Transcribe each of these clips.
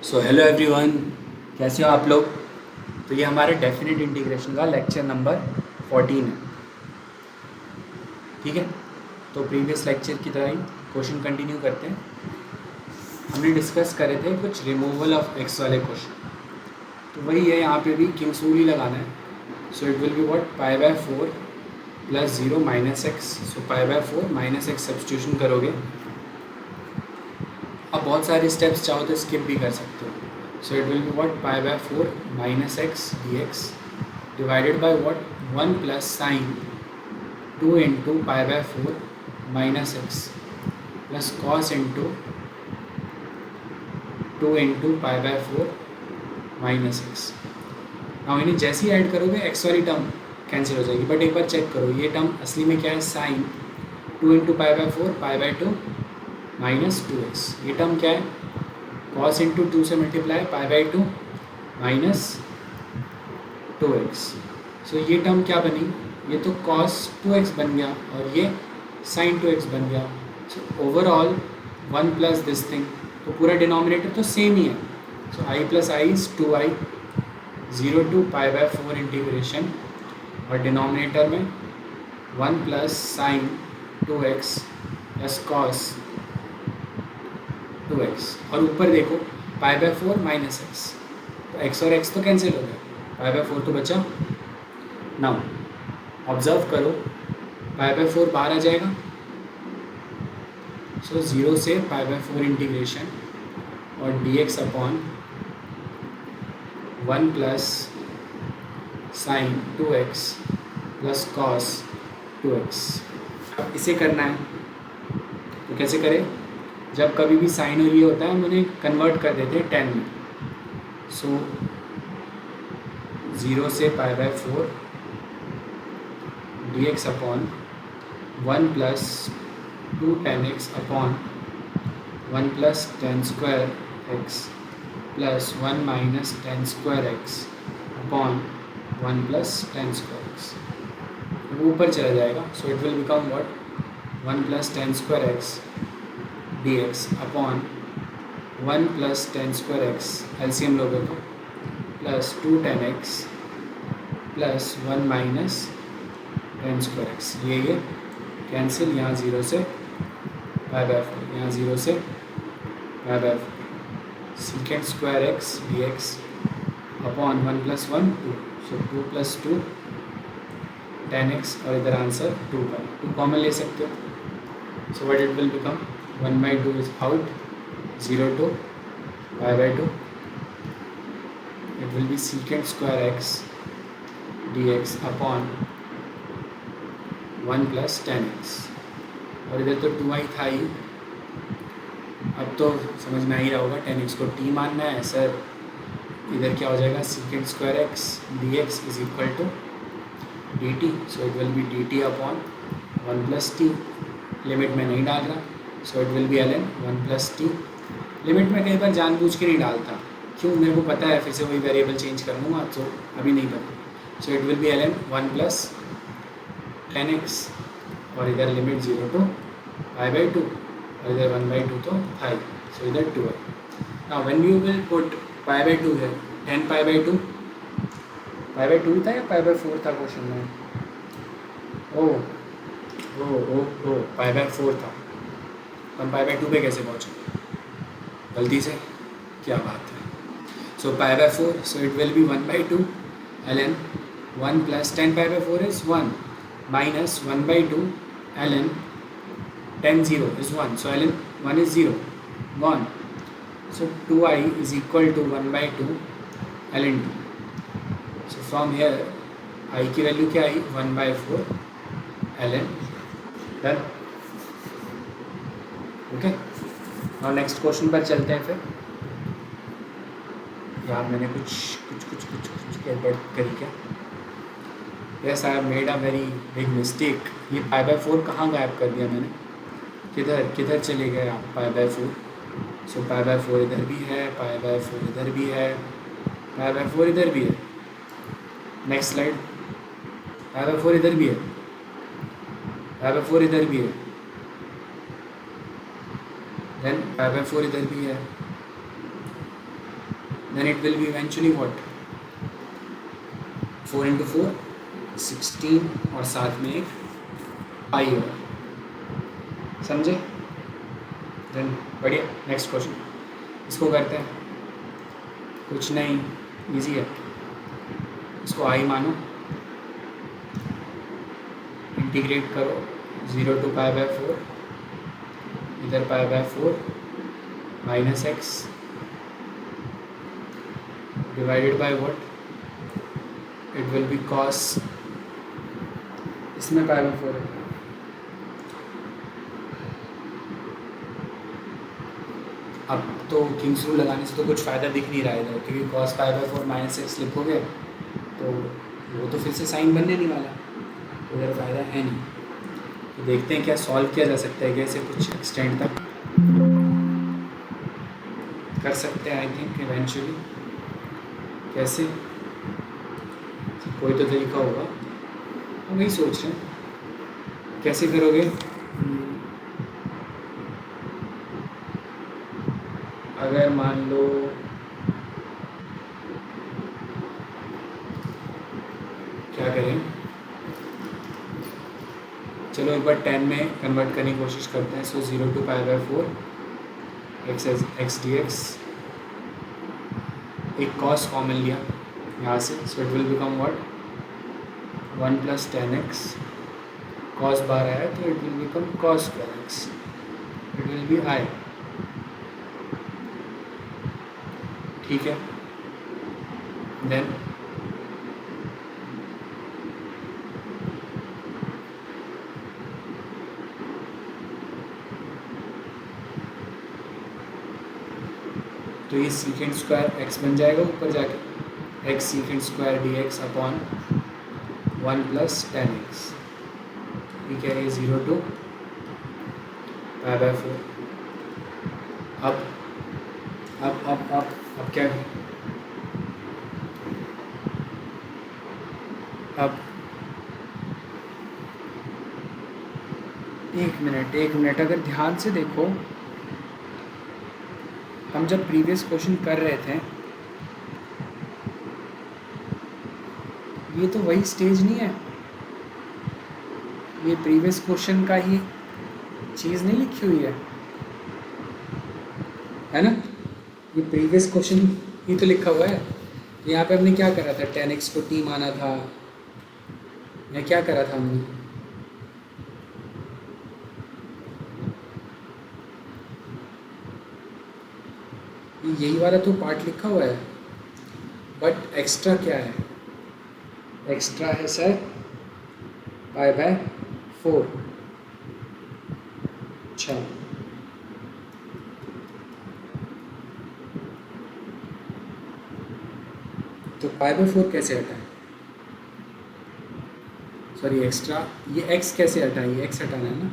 So hello everyone, कैसे हो आप लोग। तो ये हमारे डेफिनेट इंटीग्रेशन का लेक्चर नंबर 14 है। ठीक है, तो प्रीवियस लेक्चर की तरह ही क्वेश्चन कंटिन्यू करते हैं। हमने डिस्कस करे थे कुछ रिमूवल ऑफ एक्स वाले क्वेश्चन, तो वही है, यहाँ पे भी किंग्स रूल ही लगाना है। सो it will be what, pi by 4 plus 0 minus x. So pi by 4 minus x substitution करोगे। अब बहुत सारे स्टेप्स चाहो तो स्किप भी कर सकते हो। सो it will be what, pi by 4 minus x d x divided by what, 1 plus sign 2 into pi by 4 minus x plus cos into 2 into pi by 4 minus x. Now इन्हें जैसे ही add करोगे x वाली term cancel हो जाएगी, but एक बार check करो ये term असली में क्या है। Sine 2 into pi by 4 pi by 2 minus 2x। ये टर्म क्या है, कॉस इंटू 2 से multiply pi by 2 minus 2x। So ये टर्म क्या बनी, ये तो cos 2x बन गया और ये sin 2x बन गया। So overall 1 plus this thing, तो पूरा डिनोमिनेटर तो सेम ही है। So i plus I is 2i 0 to pi by 4 integration, और डिनोमिनेटर में 1 plus sign 2x plus cos 2x, और ऊपर देखो पाई बाय 4 माइनस एक्स, तो x और x तो कैंसिल हो गया, पाई बाय 4 तो बचा। नाउ ऑब्जर्व करो, पाई बाय 4 बाहर आ जाएगा। सो 0 से पाई बाय 4 इंटीग्रेशन और dx upon 1 plus sign 2x plus cos 2x। अब इसे करना है तो कैसे करें, जब कभी भी साइन और ये होता है हम उन्हें कन्वर्ट कर देते हैं 10 में। सो 0 से पाई by 4 dx upon 1 plus 2 10x upon 1 plus 10 square x plus 1 minus 10 square x upon 1 plus 10 square x, वो ऊपर चला जाएगा। सो it will become what, 1 plus 10 square x dx upon 1 plus 10 square x, LCM लोगे तो plus 2 10x plus 1 minus 10 square x. ये cancel, यहाँ 0 से पाई by 4, यहाँ 0 से पाई by 4, secant square x d x upon 1 plus 1 2। So 2 plus 2 10x, और इधर answer 2 पाई, 2 common ले सकते हो। So what it will become, 1 by 2 is out, 0 to pi by 2, it will be secant square x dx upon 1 plus 10x, और इधर तो 2i था ही। अब तो समझ में आ ही रहा होगा 10x को t मानना है सर। इधर क्या हो जाएगा, secant square x dx is equal to dt, so it will be dt upon 1 plus t। Limit में नहीं डाल रहा, सो it will B ln 1 plus T. Limit में कई बार जानबूझ के नहीं डालता, क्यों, मेरे को पता है फिर से वही वेरिएबल चेंज कर लूँगा, तो अभी नहीं पता। सो it will B ln 1 plus 10x, और इधर लिमिट 0 टू पाई बाई 2, और इधर 1 बाई 2 तो था ही, सो इधर 2 है। Now when you will put pi by 2 है, 10 पाई बाई 2, पाई बाई 2 था या पाई बाई 4 था क्वेश्चन में, ओ ओ ओ ओ पाई बाई 4 था, हम पाई बाई 2 पे कैसे पहुँचे गलती से, क्या बात है। So pi by 4, so it will be 1 by 2 ln 1 plus 10 pi by 4 is 1 minus 1 by 2 ln 10 0 is 1, so ln 1 is 0 1, so 2i is equal to 1 by 2 ln 2। So from here i की value क्या आई, 1 by 4 ln, done, okay. और next question पर चलते हैं फिर। यार मैंने कुछ गड़बड़ करी क्या, yes I have made a very big mistake. ये पाई बाय 4 कहाँ गायब कर दिया मैंने, किधर चले गए आप, पाई बाय 4। सो पाई बाय 4 इधर भी है, पाई बाय 4 इधर भी है, पाई बाय 4 इधर भी है। नेक्स्ट स्लाइड, पाई बाय 4 इधर भी है, पाई बाय 4 इधर भी है, देन पाई बाय 4 इधर भी है, then it will be eventually what, 4 into 4 16 और साथ में एक पाई और, समझे? देन बढ़िया, नेक्स्ट क्वेश्चन इसको करते हैं। कुछ नहीं, इजी है, इसको आई मानो, इंटीग्रेट करो 0 to π/4, इधर π/4 minus x divided by what, it will be cos, इसमें π/4 है, अब तो किंग्स रूल लगाने से तो कुछ फ़ायदा दिख नहीं रहा है इधर, क्योंकि cos π/4 माइनस एक्स लिखोगे तो वो तो फिर से साइन बनने नहीं वाला, तो इधर फ़ायदा है नहीं। तो देखते हैं क्या सॉल्व किया जा सकता है, कैसे कुछ एक्सटेंड तक कर सकते हैं आई थिंक इवेंचुअली। कैसे, कोई तो तरीका होगा, हम वही सोच रहे हैं कैसे करोगे। अगर मान लो क्या करें, चलो एक बार 10 में कन्वर्ट करने की कोशिश करते हैं। सो 0 to π/4 x dx, एक कॉस कॉमन लिया यहाँ से, सो it will become what 1 + 10x, cos बाहर आया तो it will become cos square x, it will B i, ठीक है। देन तो ये सीकेंड स्क्वायर x बन जाएगा ऊपर जाके, x secant square dx upon 1 + 10x, ठीक है, ये 0 to π/4। अब क्या, अब एक मिनट, अगर ध्यान से देखो, हम जब प्रीवियस क्वेश्चन कर रहे थे, ये तो वही स्टेज नहीं है, ये प्रीवियस क्वेश्चन का ही चीज़ नहीं लिखी हुई है ना, ये प्रीवियस क्वेश्चन ही तो लिखा हुआ है। यहाँ पे हमने क्या करा था, 10x को t माना था, या क्या करा था हमने, यही वाला तो पार्ट लिखा हुआ है, बट एक्स्ट्रा क्या है, एक्स्ट्रा है सर π/4। अच्छा, तो π/4 कैसे हटा है, सॉरी एक्स्ट्रा, ये x कैसे हटा है, ये x हटाना है ना।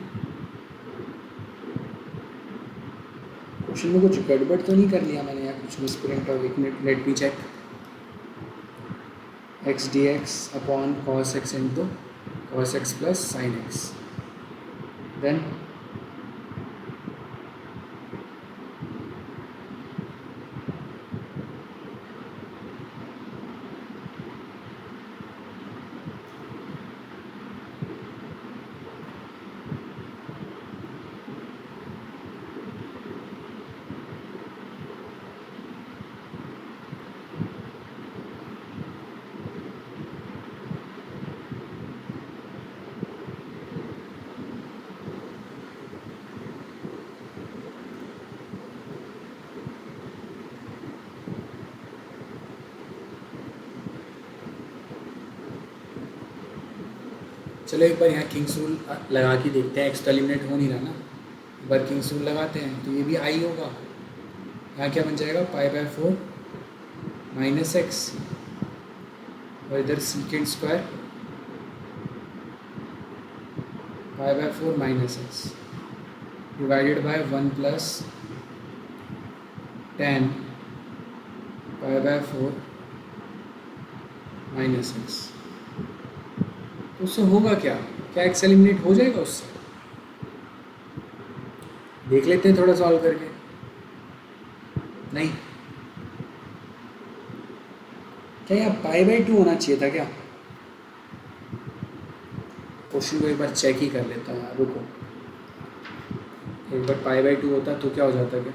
क्वेश्चन में कुछ गड़बड़ तो नहीं कर लिया मैंने, या कुछ मिसप्रिंट हो, एक minute, let me check. x dx upon cos x into cos x plus sin x, then चलो एक बार यहाँ किंग्स रूल लगा के देखते हैं, एक्स तो एलिमिनेट हो नहीं रहा ना, एक बार किंग्स रूल लगाते हैं तो ये भी आई होगा। यहाँ क्या बन जाएगा, π/4 माइनस एक्स, और इधर secant square π/4 minus x divided by 1 + 10 π/4 minus x. उससे होगा क्या, क्या एक्स एलिमिनेट हो जाएगा उससे, देख लेते हैं थोड़ा सॉल्व करके। नहीं, क्या यहाँ π/2 होना चाहिए था क्या? क्वेश्चन को एक बार चेक ही कर लेता हूँ यार, रुको। एक बार π/2 होता तो क्या हो जाता क्या?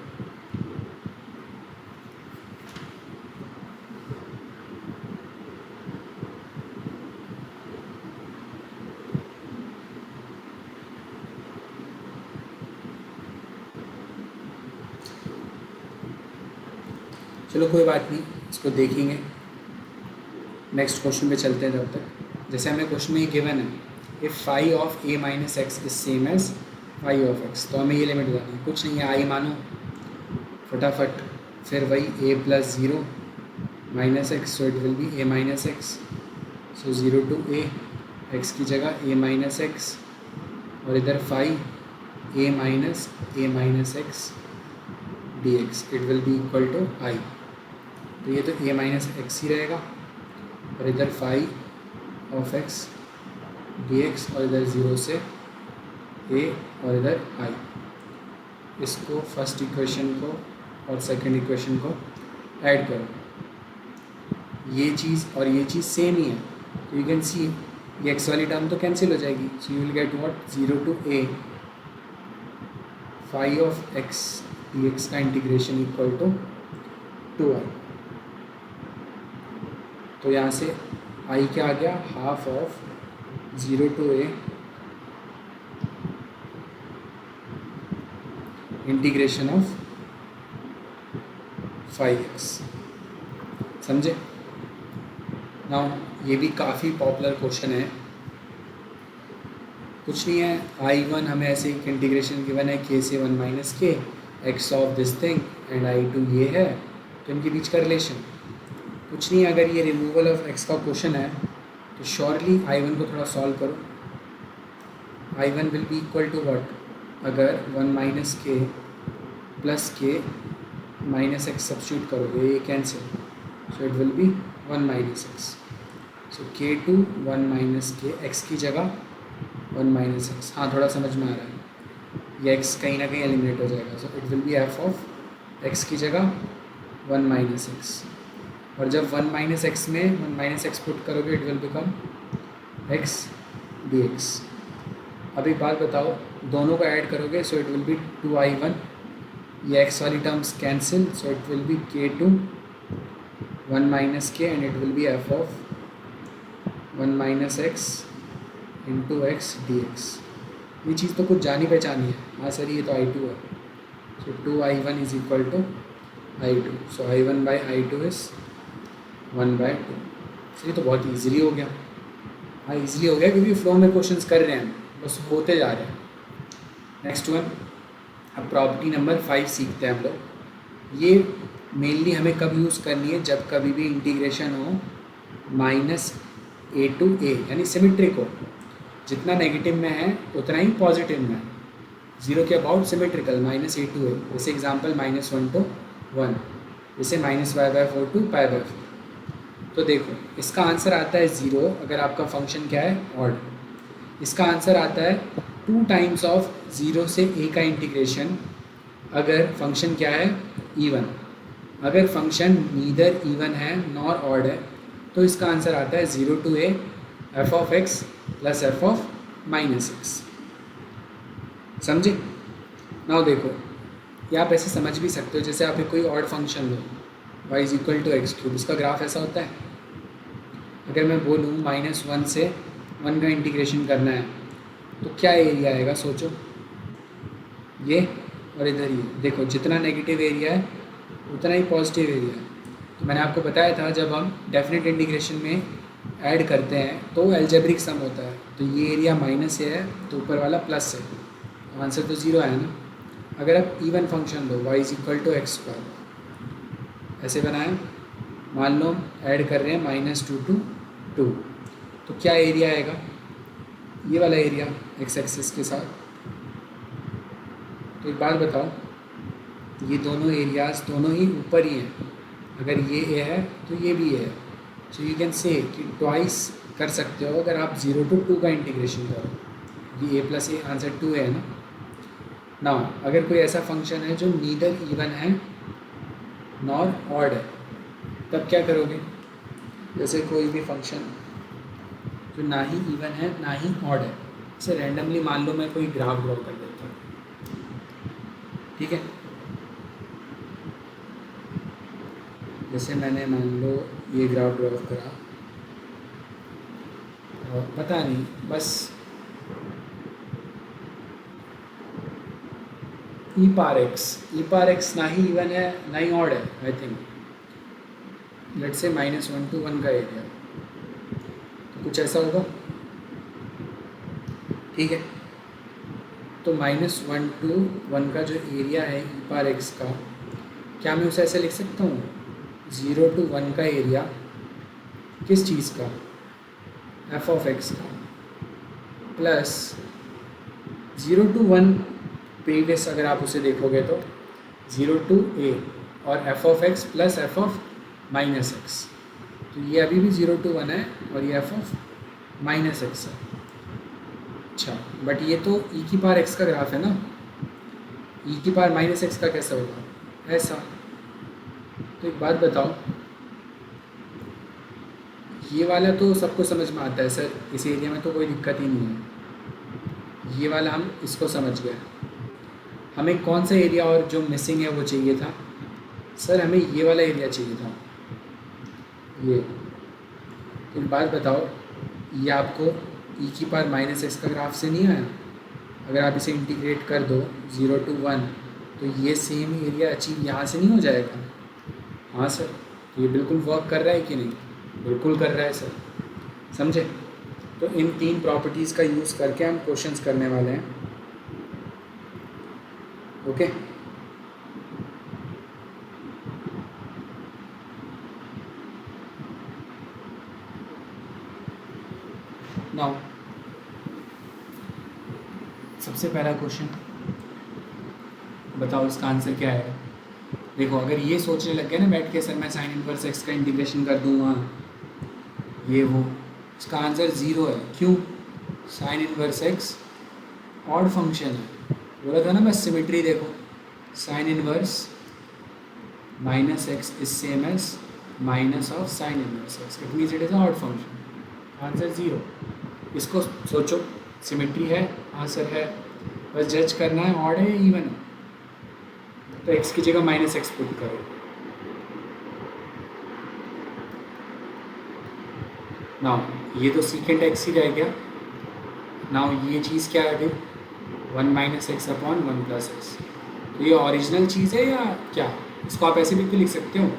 चलो कोई बात नहीं, इसको देखेंगे। नेक्स्ट क्वेश्चन पे चलते हैं। जब तक जैसे हमें क्वेश्चन में ये गिवन है, if phi of a minus x is same as phi of x, तो हमें ये लिमिट बतानी है। कुछ नहीं है, आई मानो फटाफट, फिर वही a plus zero minus x, so it will be a minus x, so zero to a, x की जगह a माइनस एक्स, और इधर phi a minus x d x, it will be equal to I. तो ये तो a minus x ही रहेगा, और इधर phi of x d x, और इधर ज़ीरो से a और इधर i। इसको फर्स्ट इक्वेशन को और सेकंड इक्वेशन को ऐड करो, ये चीज़ और ये चीज़ सेम ही है, तो यू कैन सी ये एक्स वाली टर्म तो कैंसिल हो जाएगी, so you will get what, zero to a phi of x d x का इंटीग्रेशन इक्वल टू 2i। तो यहाँ से i क्या आ गया, half of zero to a integration of 5x। समझे? नाउ ये भी काफ़ी पॉपुलर क्वेश्चन है। कुछ नहीं है, I1 हमें ऐसे एक इंटीग्रेशन गिवन है k से 1 माइनस के x of this thing, and I2 ये है, तो इनके बीच का रिलेशन कुछ नहीं है। अगर ये रिमूवल ऑफ x का क्वेश्चन है तो श्योरली I1 को थोड़ा सॉल्व करो। I1 will be equal to what, अगर 1 माइनस के प्लस के माइनस एक्स सब्स्टिट्यूट करोगे, ये cancel, so it will be 1 minus x, so के टू 1 माइनस के, एक्स की जगह 1 माइनस एक्स। हाँ, थोड़ा समझ में आ रहा है, ये एक्स कहीं ना कहीं एलिमिनेट हो जाएगा, सो it will B F of x की जगह 1 माइनस एक्स, और जब 1 माइनस एक्स में 1 माइनस एक्स पुट करोगे, it will become x d x. अब एक बात बताओ, दोनों को ऐड करोगे, सो इट विल बी 2i1, ये एक्स वाली terms cancel, so it will B के टू 1 माइनस के, and it will B F of 1 minus x into x d x. ये चीज़ तो कुछ जानी पहचानी है। हाँ सर, ये तो I2 है, so 2i1 is equal to I2, so I1 by I2 is 1/2। Sir ये तो बहुत ईजिली हो गया। हाँ ईजिली हो गया, क्योंकि फ्लो में क्वेश्चंस कर रहे हैं, बस होते जा रहे हैं। नेक्स्ट वन, अब प्रॉपर्टी नंबर 5 सीखते हैं हम लोग। ये मेनली हमें कब यूज़ करनी है, जब कभी भी इंटीग्रेशन हो माइनस a टू a, यानी सिमेट्रिक हो, जितना नेगेटिव में है उतना ही पॉजिटिव में है, जीरो के about symmetrical, minus a to a। जैसे एग्जांपल -1 to 1, जैसे -y/4 to π/4। तो देखो इसका आंसर आता है 0 अगर आपका फंक्शन क्या है, ऑड। इसका आंसर आता है 2 टाइम्स ऑफ 0 से a का इंटीग्रेशन अगर फंक्शन क्या है, इवन। अगर फंक्शन नीदर इवन है नॉर ऑड है, तो इसका आंसर आता है 0 to a f of x plus f of -x। समझे? नाउ देखो, ये आप ऐसे समझ भी सकते हो, जैसे आप एक कोई ऑड फंक्शन लो, y is equal to x3, इसका ग्राफ ऐसा होता है। अगर मैं बोलूँ -1 से 1 का इंटीग्रेशन करना है, तो क्या एरिया आएगा, सोचो। ये और इधर ये देखो, जितना नेगेटिव एरिया है उतना ही पॉजिटिव एरिया है। तो मैंने आपको बताया था, जब हम डेफिनेट इंटीग्रेशन में ऐड करते हैं तो एल्जेब्रिक सम होता है, तो ये एरिया माइनस है तो ऊपर वाला प्लस है, आंसर तो 0 आया ना। अगर आप इवन फंक्शन लो, y is equal to x², ऐसे बनाएं, मान लो ऐड कर रहे हैं -2 to 2, तो क्या एरिया आएगा, ये वाला एरिया x एक्सिस के साथ। तो एक बात बताओ, ये दोनों एरियाज दोनों ही ऊपर ही हैं, अगर ये a है तो ये भी है, सो यू कैन से कि ट्वाइस कर सकते हो अगर आप 0 to 2 का इंटीग्रेशन करो। ये a प्लस a आंसर 2 है ना। नाउ अगर कोई ऐसा फंक्शन है जो नीदर इवन है नॉर ऑड है, तब क्या करोगे, जैसे कोई भी फंक्शन जो ना ही इवन है ना ही ऑड है, इसे रैंडमली मान लो मैं कोई ग्राफ ड्रॉ कर देता हूँ, ठीक है। जैसे मैंने मान लो ये ग्राफ ड्रॉ करा और पता नहीं बस ई पार एक्स ना ही इवन है ना ही ऑड है, I think let's say -1 to 1 का एरिया, तो कुछ ऐसा होगा, ठीक है। तो -1 to 1 का जो एरिया है ई पार एक्स का, क्या मैं उसे ऐसे लिख सकता हूँ 0 to 1 का एरिया किस चीज़ का, एफ ऑफ एक्स का, प्लस 0 to 1 प्रीवियस अगर आप उसे देखोगे तो 0 to a और F of x plus F of minus x, तो ये अभी भी 0 to 1 है और ये एफ ऑफ माइनस एक्स है। अच्छा, बट ये तो ई की पावर एक्स का ग्राफ है ना, ई की पावर माइनस एक्स का कैसा होगा, ऐसा। तो एक बात बताओ, ये वाला तो सबको समझ में आता है सर, इस एरिया में तो कोई दिक्कत ही नहीं है, ये वाला हम इसको समझ गए। हमें कौन सा एरिया और जो मिसिंग है वो चाहिए था, सर हमें ये वाला एरिया चाहिए था, ये। एक बात बताओ, ये आपको ई की पावर माइनस एक्स का ग्राफ से नहीं आया, अगर आप इसे इंटीग्रेट कर दो 0 to 1 तो ये सेम एरिया अचीव यहाँ से नहीं हो जाएगा। हाँ सर, तो ये बिल्कुल वर्क कर रहा है कि नहीं, बिल्कुल कर रहा है सर, समझे। तो इन 3 प्रॉपर्टीज़ का यूज़ करके हम क्वेश्चंस करने वाले हैं, ओके। नाउ सबसे पहला क्वेश्चन बताओ, इसका आंसर क्या है। देखो, अगर ये सोचने लग गए ना बैठ के सर मैं साइन इनवर्स एक्स का इंटीग्रेशन कर दूँगा ये वो, इसका आंसर 0 है। क्यों, sine inverse x odd function है, बोला था ना बस सिमेट्री देखो, sine inverse minus x is same as minus of sine inverse x, it means it is odd function, answer 0। इसको सोचो, सिमेट्री है, आंसर है, बस जज करना है ऑड है या इवन है। तो एक्स की जगह -x पुट करो, नाउ ये तो सीकेंट एक्स ही रह गया। नाउ ये चीज़ क्या है फिर, 1 - x अपॉन 1 + x, तो ये ओरिजिनल चीज़ है या क्या, इसको आप ऐसे भी तो लिख सकते हो,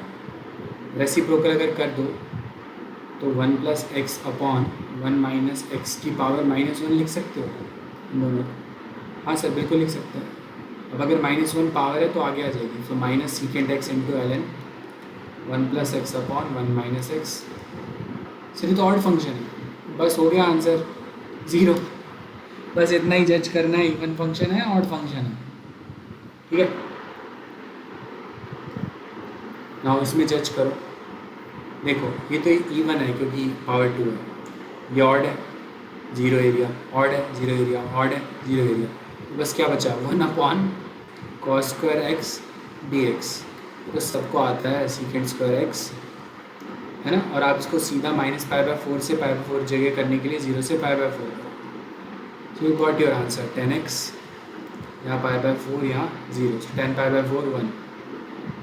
रेसिप्रोकल अगर कर दो तो 1 + x अपॉन 1 - x की पावर -1 लिख सकते हो दोनों। हाँ सर, बिल्कुल लिख सकते हैं। अब अगर -1 पावर है तो आगे आ जाएगी, तो minus secant x into ln 1 + x upon 1 - x, सिर्फ तो ऑड फंक्शन है, बस हो गया आंसर 0। बस इतना ही जज करना है, इवन फंक्शन है ऑड फंक्शन है, ठीक है। नाउ इसमें जज करो, देखो ये तो इवन है क्योंकि पावर 2 है, ये ऑड है 0 एरिया, ऑड है 0 एरिया, ऑड है 0 एरिया, तो बस क्या बचा 1/cos² x dx, तो सबको आता है sec² x, है ना। और आप इसको सीधा -π/4 से π/4 जगह करने के लिए 0 से π/4 करो, so you got your answer 10x, यहाँ π/4 यहाँ 0, so 10π/4 1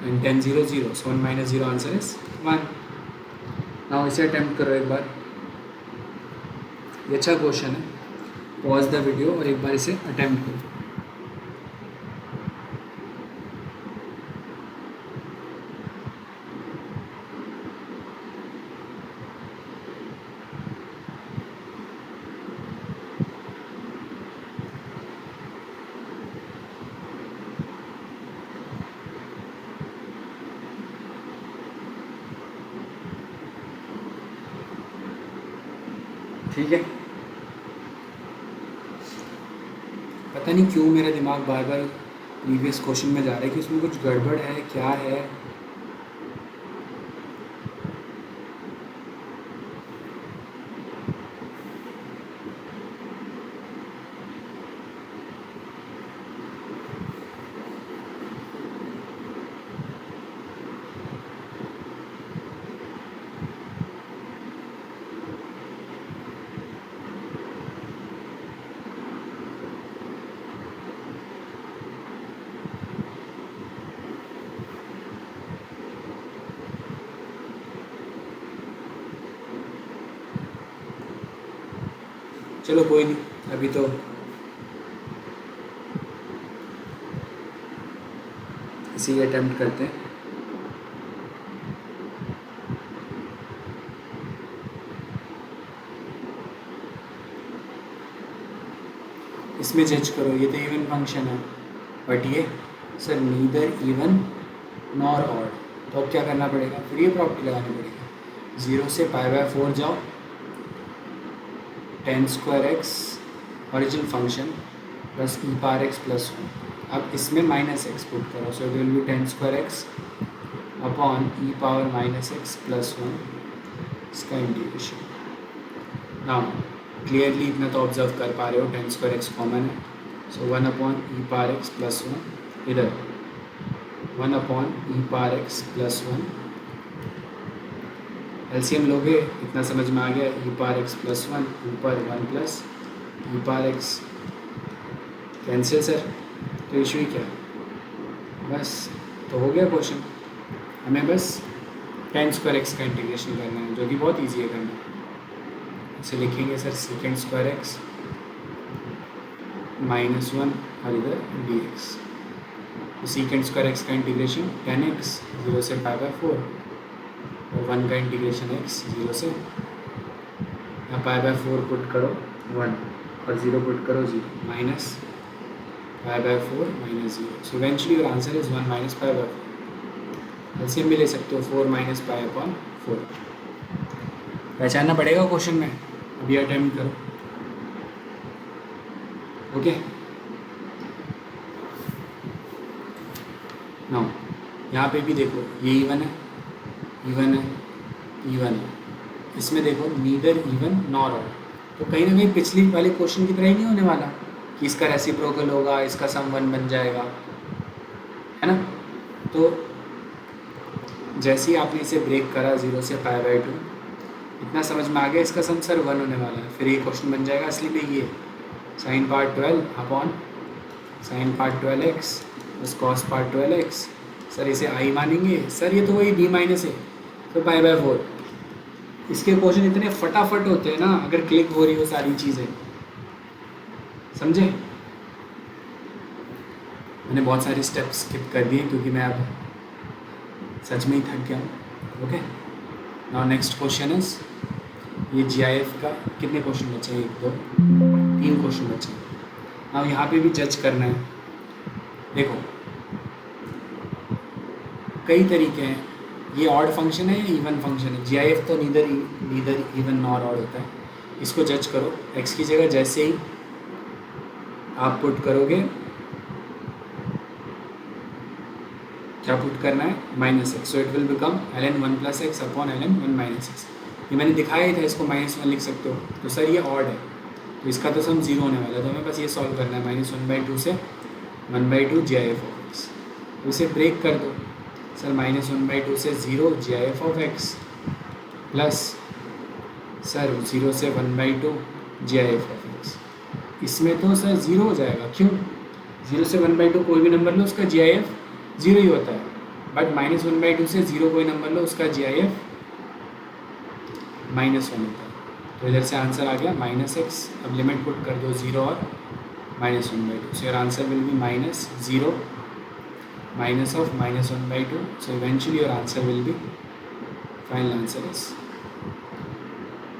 and 10 0 0, so 1 - 0 answer is 1। Now इसे अटैम्प्ट करो एक बार, ये अच्छा क्वेश्चन है, पॉज द वीडियो और एक बार इसे अटैम्प्ट करो। ठीक है, पता नहीं क्यों मेरा दिमाग बार बार प्रीवियस क्वेश्चन में जा रहा है कि उसमें कुछ गड़बड़ है, क्या है। चलो कोई नहीं, अभी तो इसी अटेम्प्ट करते हैं। इसमें जज करो, ये तो इवन फंक्शन है, बट ये sir neither even nor odd, तो अब क्या करना पड़ेगा, फिर ये प्रॉपर्टी लगानी पड़ेगी। 0 से π/4 जाओ, tan² original function plus e⁻x+1। अब इसमें -x पुट करो, सो it will B tan² upon e⁻−x+1, इसका इंटीग्रेशन। नाउ क्लियरली इतना तो ऑब्जर्व कर पा रहे हो, tan² कॉमन है, सो 1/e⁻x+1, इधर 1/e⁻x+1, एलसीएम लोगे, इतना समझ में आ गया, e⁻x+1 ऊपर 1 प्लस e⁻x कैंसिल सर, तो इशू ही क्या, बस तो हो गया क्वेश्चन। हमें बस tan² का इंटीग्रेशन करना है, जो कि बहुत ईजी है करना। इसे लिखेंगे सर sec² -1 और इधर dx, तो sec² का इंटीग्रेशन tan x 0 से π/4 और 1 का इंटीग्रेशन x 0 से, यहाँ π/4 पुट करो 1 और 0 पुट करो 0, minus π/4 minus 0, so eventually your answer is 1 - π/4। LCM भी ले सकते हो, 4 - π/4, पहचानना पड़ेगा क्वेश्चन में, अभी अटेम्प्ट करो। ओके, नाउ यहाँ पे भी देखो, ये इवन है, इवन है, इवन है, इसमें देखो नीदर इवन नॉर ऑड, तो कहीं ना कहीं पिछली वाले क्वेश्चन की तरह ही नहीं होने वाला कि इसका रेसिप्रोकल होगा, इसका सम 1 बन जाएगा, है ना। तो जैसे ही आपने इसे ब्रेक करा 0 से π/2, इतना समझ में आ गया, इसका सम सर 1 होने वाला है, फिर ये क्वेश्चन बन जाएगा असली में ये sin part 12 upon sin part 12x plus cos part 12x, sir इसे i मानेंगे, सर ये तो वही b माइनस है, तो π/4। इसके क्वेश्चन इतने फटाफट होते हैं ना, अगर क्लिक हो रही हो सारी चीज़ें, समझे। मैंने बहुत सारी स्टेप्स स्किप कर दिए क्योंकि मैं अब सच में ही थक गया हूँ। Okay, now next question is, ये GIF का कितने क्वेश्चन बचे हैं, 1 2 3 क्वेश्चन बचे हैं। नाउ यहाँ पे भी जज करना है, देखो कई तरीके हैं, ये ऑड फंक्शन है या इवन फंक्शन है, GIF तो नीदर इवन नॉर ऑड होता है। इसको जज करो, x की जगह जैसे ही आप पुट करोगे, क्या पुट करना है, -x, so it will become ln 1 + x upon ln 1 - x। ये मैंने दिखाया ही था, इसको -1 लिख सकते हो, तो सर ये ऑड है, तो इसका तो सम 0 होने वाला है, तो हमें बस ये सॉल्व करना है, -1/2 से 1/2 GIF, तो इसे ब्रेक कर दो सर, -1/2 से 0 GIF प्लस सर 0 से 1/2 GIF। इसमें तो सर 0 हो जाएगा, क्यों, 0 से 1/2 कोई भी नंबर लो उसका GIF 0 ही होता है, बट -1/2 से 0 कोई नंबर लो उसका GIF -1 होता है, तो इधर से आंसर आ गया -x। अब लिमिट पुट कर दो 0 और -1/2, so your answer will B -0 minus of -1/2, so eventually your answer will be, final answer is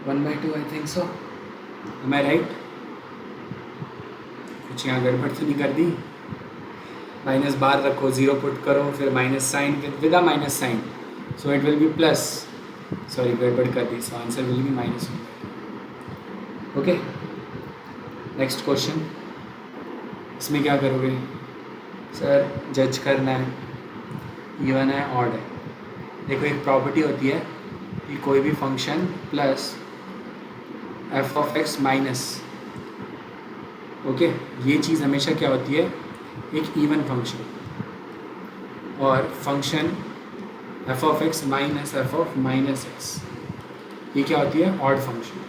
1/2, I think so, am I right? कुछ यहाँ गड़बड़ तो नहीं कर दी, माइनस बार रखो, 0 पुट करो, फिर minus sine with a minus sine, so it will be plus, sorry गड़बड़ कर दी, so answer will be -1/2। Okay, next question, इसमें क्या करोगे सर, जज करना है इवन है ऑड है। देखो एक प्रॉपर्टी होती है कि कोई भी function plus f(x) minus, okay, ये चीज़ हमेशा क्या होती है, एक इवन फंक्शन, और फंक्शन f(x) माइनस f(-x), ये क्या होती है, odd function,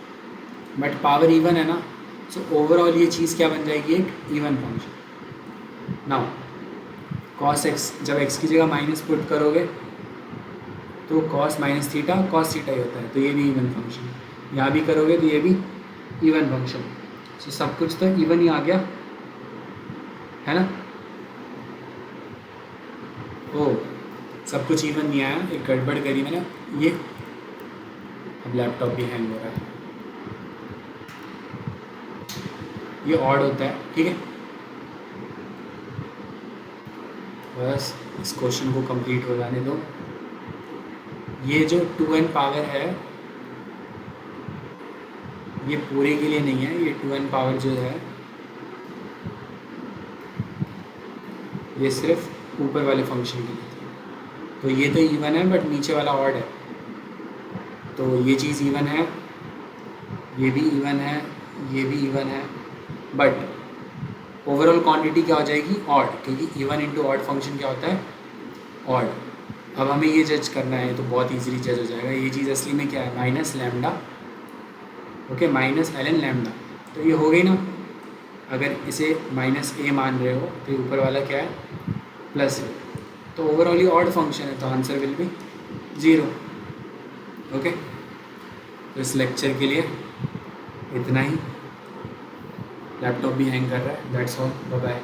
but power even है ना, सो ओवरऑल ये चीज़ क्या बन जाएगी, एक even function. Now cos x, जब x की जगह माइनस पुट करोगे तो cos - थीटा cos थीटा ही होता है, तो ये भी इवन फंक्शन, यहाँ भी करोगे तो ये भी इवन फंक्शन। सब कुछ तो इवन ही आ गया है ना। ओ सब कुछ इवन नहीं आया, एक गड़बड़ करी मैंने ये। अब लैपटॉप भी हैंग हो रहा है। ये ऑड होता है, ठीक है। बस इस क्वेश्चन को कंप्लीट हो जाने दो। ये जो 2n पावर है ये पूरे के लिए नहीं है, ये 2n पावर जो है ये सिर्फ ऊपर वाले फंक्शन के लिए थी। तो ये तो इवन है बट नीचे वाला ऑड है, तो ये चीज़ इवन है, ये भी इवन है, ये भी इवन है, बट ओवरऑल क्वांटिटी क्या हो जाएगी ऑड, क्योंकि इवन इंटू ऑड फंक्शन क्या होता है ऑड। अब हमें ये जज करना है तो बहुत इजीली जज हो जाएगा। ये चीज़ असली में क्या है minus lambda, okay minus ln lambda. तो ये हो गई ना, अगर इसे माइनस ए मान रहे हो तो ऊपर वाला क्या है प्लस है, तो ओवरऑल ये ऑड फंक्शन है, तो आंसर विल बी 0। ओके तो इस लेक्चर के लिए इतना ही। लैपटॉप भी हैंग कर रहा है, दैट्स ऑल, बाय बाय।